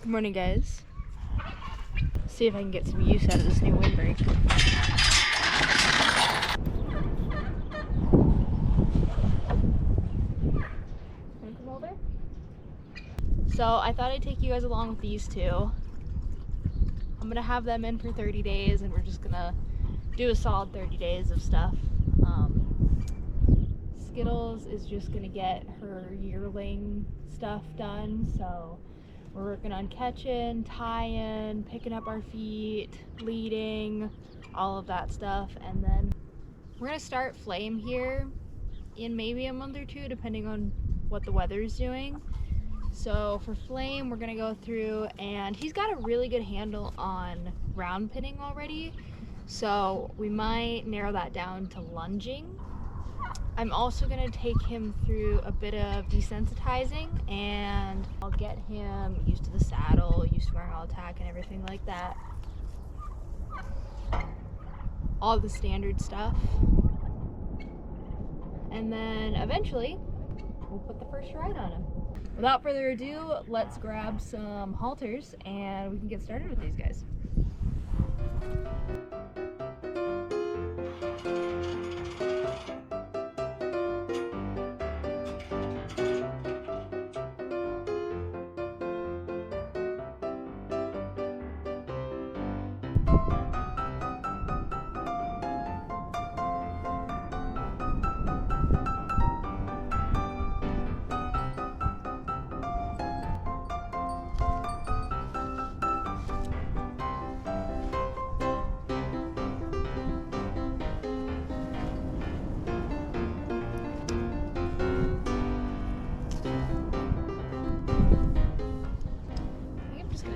Good morning, guys. See if I can get some use out of this new windbreak. Wanna come over? So I thought I'd take you guys along with these two. I'm gonna have them in for 30 days and we're just gonna do a solid 30 days of stuff. Skittles is just gonna get her yearling stuff done, so we're working on catching, tying, picking up our feet, leading, all of that stuff. And then we're gonna start Flame here in maybe a month or two, depending on what the weather's doing. So for Flame, we're gonna go through, and he's got a really good handle on ground pinning already. So we might narrow that down to lunging. I'm also gonna take him through a bit of desensitizing, and I'll get him used to the saddle, used to wearing all tack and everything like that. All the standard stuff. And then eventually, we'll put the first ride on him. Without further ado, let's grab some halters and we can get started with these guys.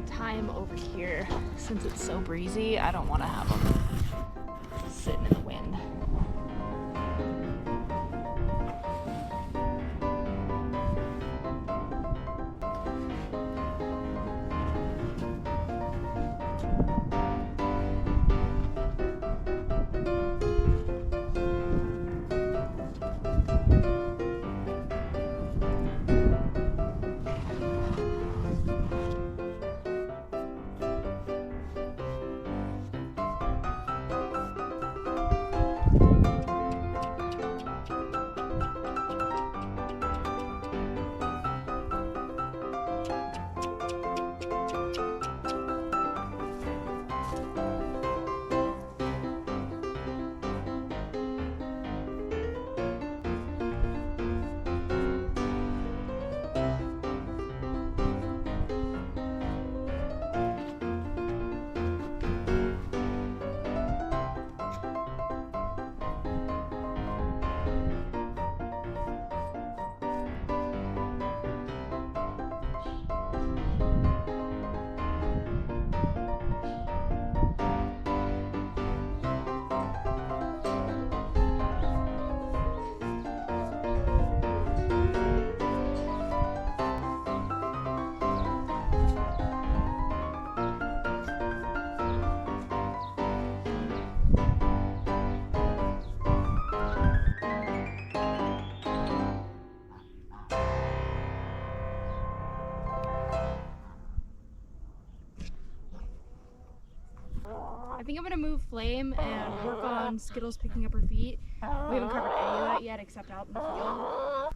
Tie him over here since it's so breezy. I don't want to have him sitting in the wind. I think I'm gonna move Flame and work on Skittles picking up her feet. We haven't covered any of that yet except out in the field.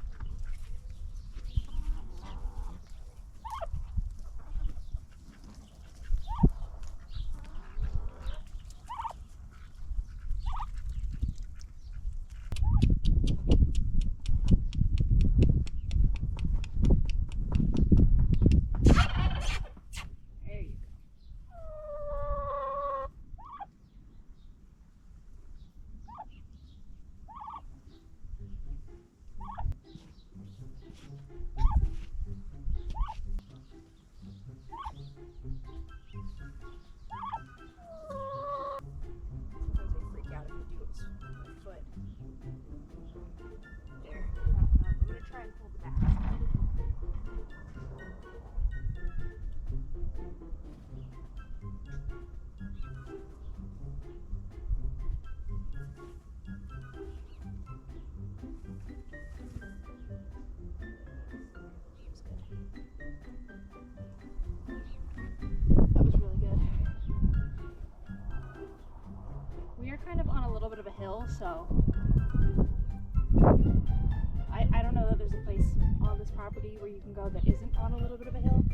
hill, so I don't know that there's a place on this property where you can go that isn't on a little bit of a hill.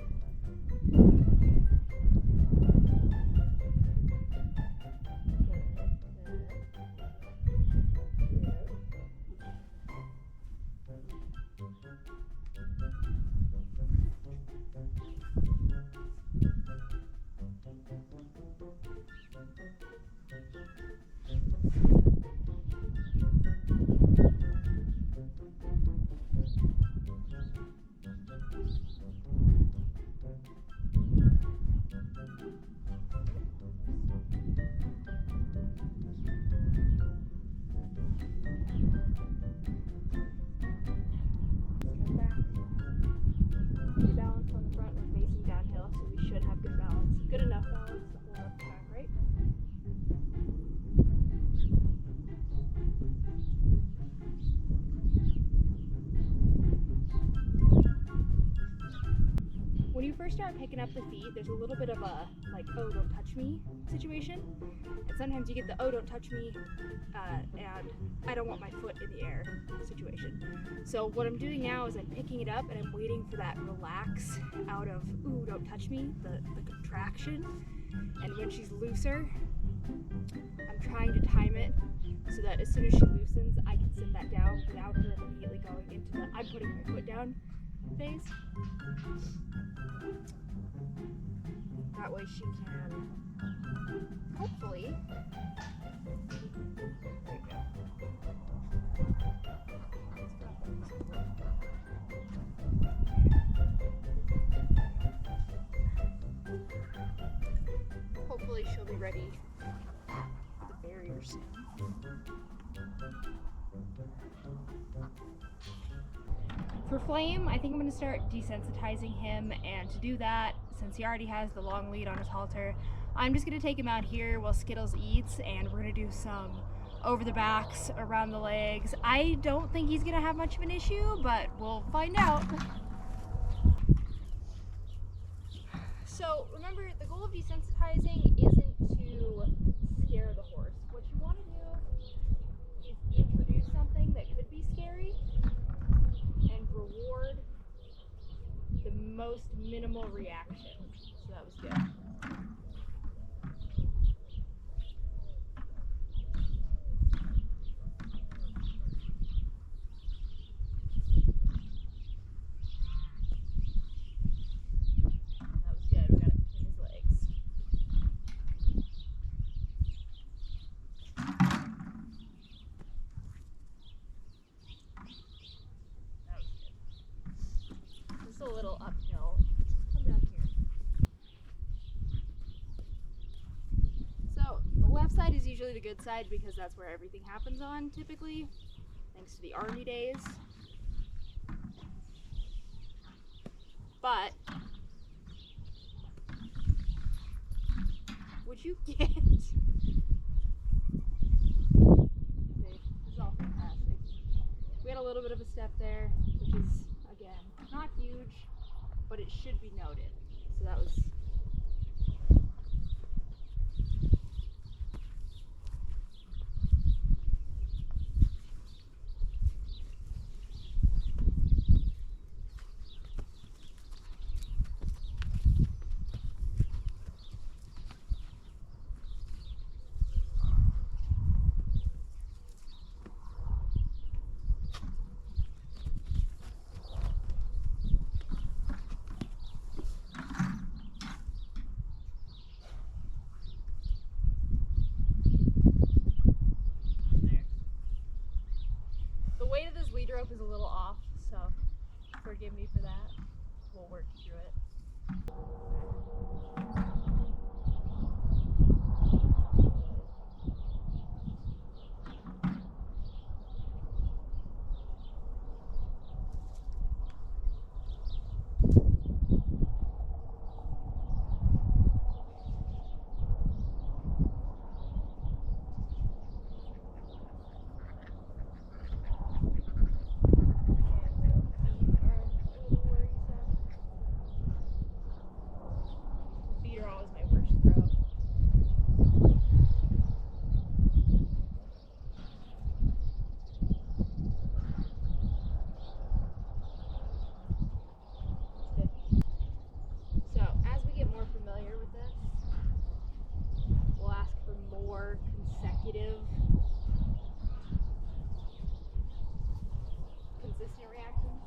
Balance on the front, we're facing downhill, so we should have good balance. Good enough balance to hold up the back, right? When you first start picking up the feet, there's a little bit of a like, oh, don't touch me situation. And sometimes you get the, oh, don't touch me, and I don't want my foot in the air situation. So what I'm doing now is I'm picking it up and I'm waiting for that relax out of, ooh, don't touch me, the contraction. And when she's looser, I'm trying to time it so that as soon as she loosens, I can sit that down without her immediately going into the, I'm putting my foot down phase. That way she can hopefully, there you go. Hopefully she'll be ready for the barrier soon. For Flame, I think I'm going to start desensitizing him, and to do that, since he already has the long lead on his halter, I'm just going to take him out here while Skittles eats, and we're going to do some over the backs, around the legs. I don't think he's going to have much of an issue, but we'll find out. So remember, the goal of desensitizing isn't to scare the horse. What you want to do is introduce something that could be scary and reward the most minimal reaction. So that was good. A little uphill. Come down here. So the left side is usually the good side because that's where everything happens on typically, thanks to the army days. But would you get this is all fantastic. We had a little bit of a step there, which is again not huge, but it should be noted. So that was lead rope is a little off, so forgive me for that. We'll work through it. consecutive, consistent reactions.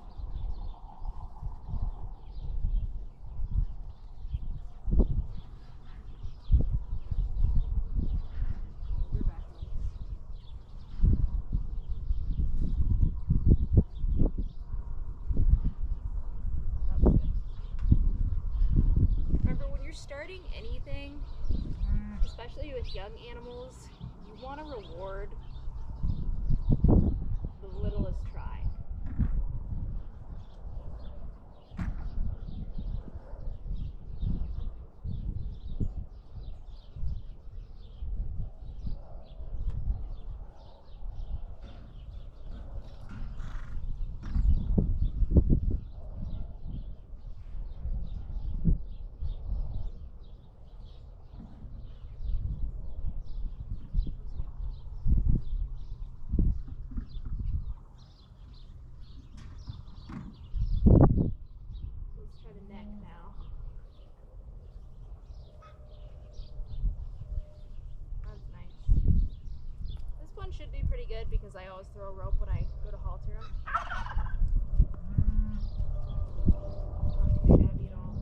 Starting anything, especially with young animals, you want to reward the littlest try. Should be pretty good because I always throw a rope when I go to halter him. Not too shabby at all.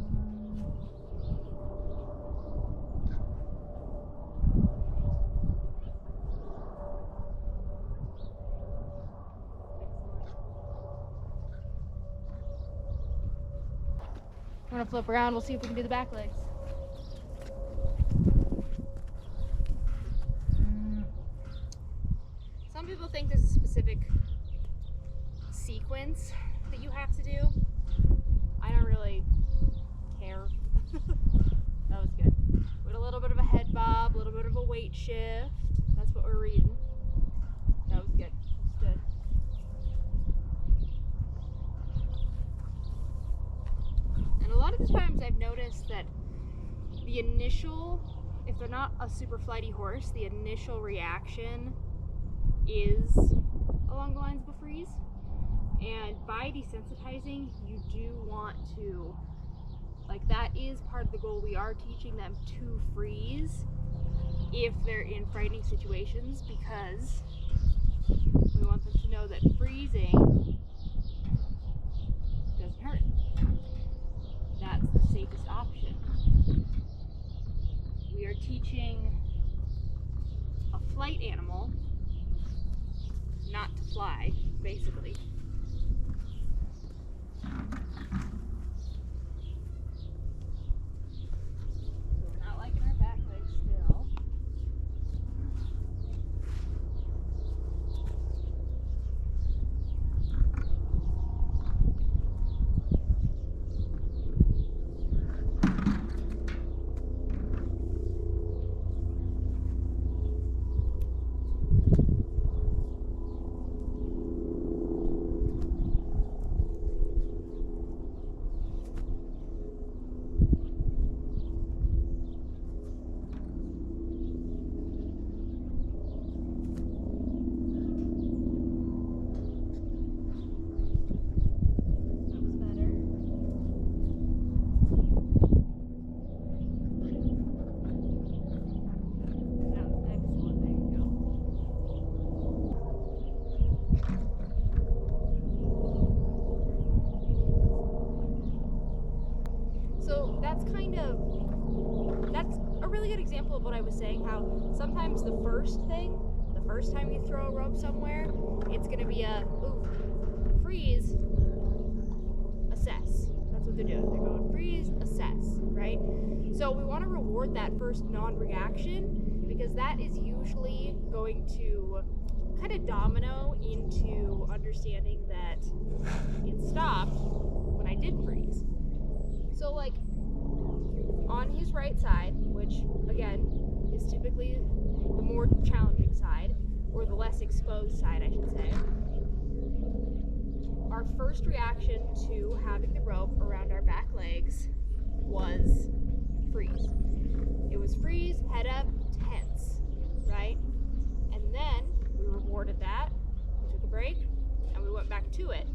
I'm gonna flip around, we'll see if we can do the back legs. Some people think there's a specific sequence that you have to do. I don't really care. That was good. With a little bit of a head bob, a little bit of a weight shift. That's what we're reading. That was good. That was good. And a lot of the times I've noticed that the initial, if they're not a super flighty horse, the initial reaction is along the lines of a freeze, and by desensitizing you do want to, like, that is part of the goal. We are teaching them to freeze if they're in frightening situations, because we want them to know that freezing doesn't hurt. That's the safest option. We are teaching a flight animal not to fly, basically. We're not liking our back legs still. That's a really good example of what I was saying, how sometimes the first time you throw a rope somewhere, it's going to be a, ooh, freeze, assess. That's what they're doing. They're going freeze, assess, right? So we want to reward that first non-reaction, because that is usually going to kind of domino into understanding that it stopped when I did freeze. So, like, on his right side, which again is typically the more challenging side, or the less exposed side, I should say, our first reaction to having the rope around our back legs was freeze. It was freeze, head up, tense, right? And then we rewarded that, we took a break, and we went back to it.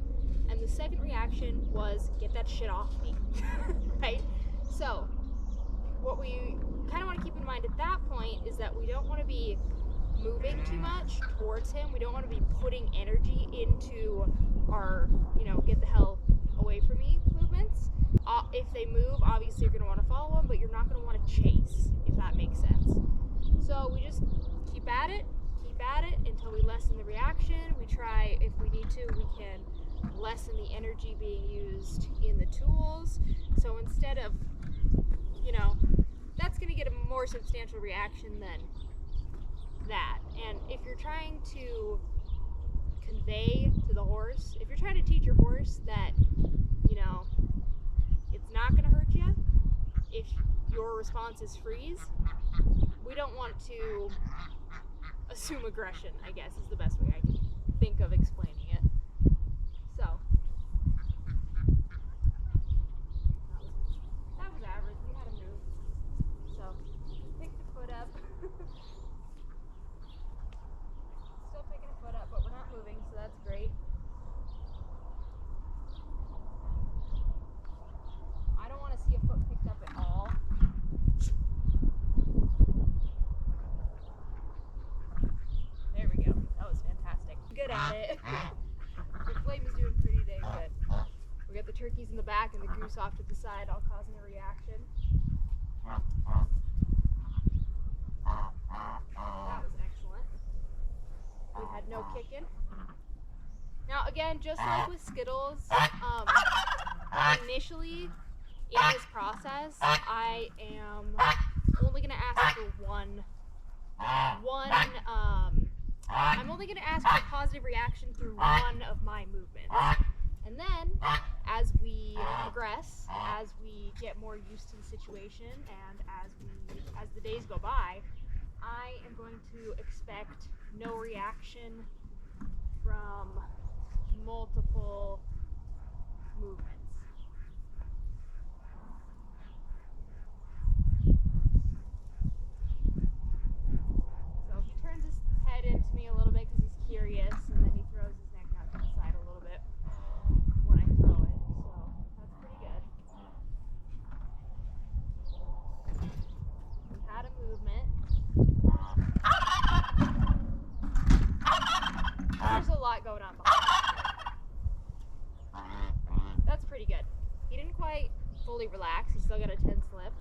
And the second reaction was, get that shit off me, right? So what we kind of want to keep in mind at that point is that we don't want to be moving too much towards him. We don't want to be putting energy into our, get the hell away from me movements. If they move, obviously you're going to want to follow them, but you're not going to want to chase, if that makes sense. So we just keep at it until we lessen the reaction. We try, if we need to, we can lessen the energy being used in the tools. So instead of, that's going to get a more substantial reaction than that. And if you're trying to convey to the horse, if you're trying to teach your horse that, it's not going to hurt you if your response is freeze, we don't want to assume aggression, I guess is the best way I can think of explaining it. So that was average. We had to move. So picked the foot up. Still picking a foot up, but we're not moving, so that's great. I don't want to see a foot picked up at all. There we go. That was fantastic. Good at it. The flame is doing pretty dang good. We got the turkeys in the back and the goose off to the side, all causing a reaction. That was excellent. We had no kicking. Now again, just like with Skittles, initially in this process, I am only going to ask for I'm only going to ask for a positive reaction through one of my movements. And then, as we progress, as we get more used to the situation, and as the days go by, I am going to expect no reaction from multiple movements. So he turns his head into me a little bit because he's curious, and then he throws his neck out to the side a little bit when I throw it. So that's pretty good. We had a movement. There's a lot going on behind me. That's pretty good. He didn't quite fully relax. He still got a tense lip.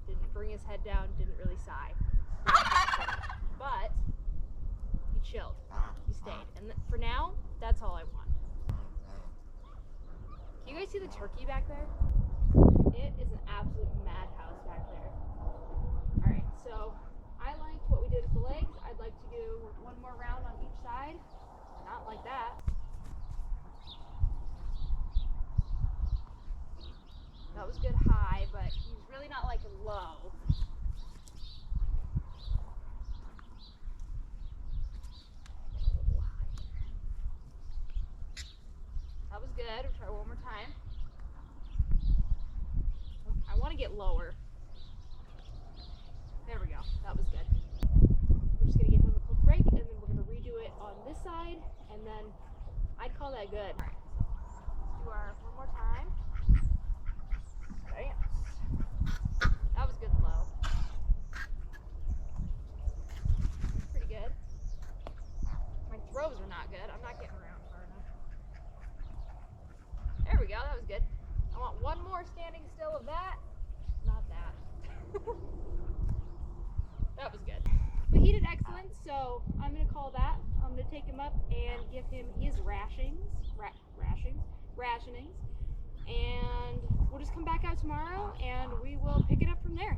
Didn't bring his head down. Didn't really sigh. But he chilled. He stayed. And for now, that's all I want. Can you guys see the turkey back there? It is an absolute madhouse back there. Alright, so I liked what we did with the legs. I'd like to do one more round on each side. Not like that. That was good high, but he's really not liking low. That was good. We'll try one more time. I want to get lower. There we go. That was good. We're just going to give him a quick break, and then we're going to redo it on this side, and then I'd call that good. All right, so let's do our one more time. Bam. That was good and low. That's pretty good. My throws are not good. I'm not getting around far enough. There we go. That was good. I want one more standing still of that. Not that. That was good. But he did excellent, so I'm going to call that. I'm going to take him up and give him his rationings. And we'll just come back out tomorrow and we will pick it up from there.